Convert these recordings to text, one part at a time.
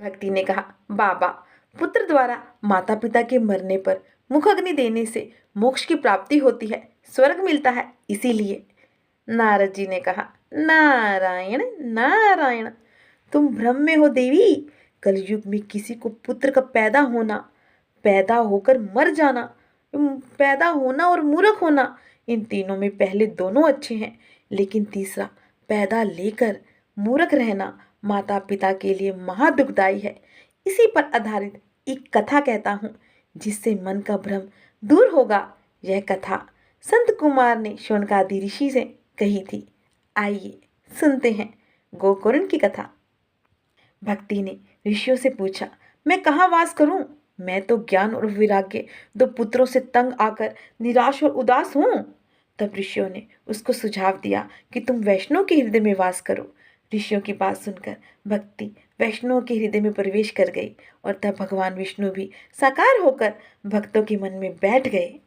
भक्ति ने कहा, बाबा, पुत्र द्वारा माता पिता के मरने पर मुखाग्नि देने से मोक्ष की प्राप्ति होती है, स्वर्ग मिलता है, इसीलिए। नारद जी ने कहा, नारायण नारायण, तुम भ्रम में हो देवी। कलयुग में किसी को पुत्र का पैदा होना, पैदा होकर मर जाना, पैदा होना और मूर्ख होना, इन तीनों में पहले दोनों अच्छे हैं, लेकिन तीसरा पैदा लेकर मूर्ख रहना माता पिता के लिए महादुखदायी है। इसी पर आधारित एक कथा कहता हूँ, जिससे मन का भ्रम दूर होगा। यह कथा संत कुमार ने शौनकादि ऋषि से कही थी। आइए सुनते हैं गोकर्ण की कथा। भक्ति ने ऋषियों से पूछा, मैं कहाँ वास करूं? मैं तो ज्ञान और वैराग्य दो पुत्रों से तंग आकर निराश और उदास हूं। तब ऋषियों ने उसको सुझाव दिया कि तुम वैष्णव के हृदय में वास करो। ऋषियों की बात सुनकर भक्ति वैष्णव के हृदय में प्रवेश कर गई और तब भगवान विष्णु भी साकार होकर भक्तों के मन में बैठ गए।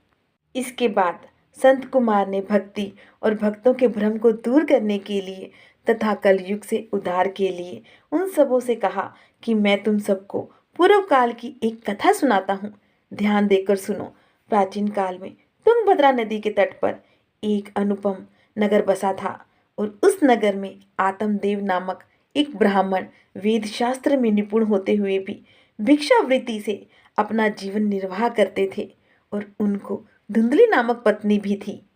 इसके बाद संत कुमार ने भक्ति और भक्तों के भ्रम को दूर करने के लिए तथा कलयुग से उद्धार के लिए उन सबों से कहा कि मैं तुम सबको पूर्व काल की एक कथा सुनाता हूँ। ध्यान देकर सुनो। प्राचीन काल में तुंगभद्रा नदी के तट पर एक अनुपम नगर बसा था और उस नगर में आत्मदेव नामक एक ब्राह्मण वेद शास्त्र में निपुण होते हुए भी भिक्षावृत्ति से अपना जीवन निर्वाह करते थे और उनको धुंधली नामक पत्नी भी थी।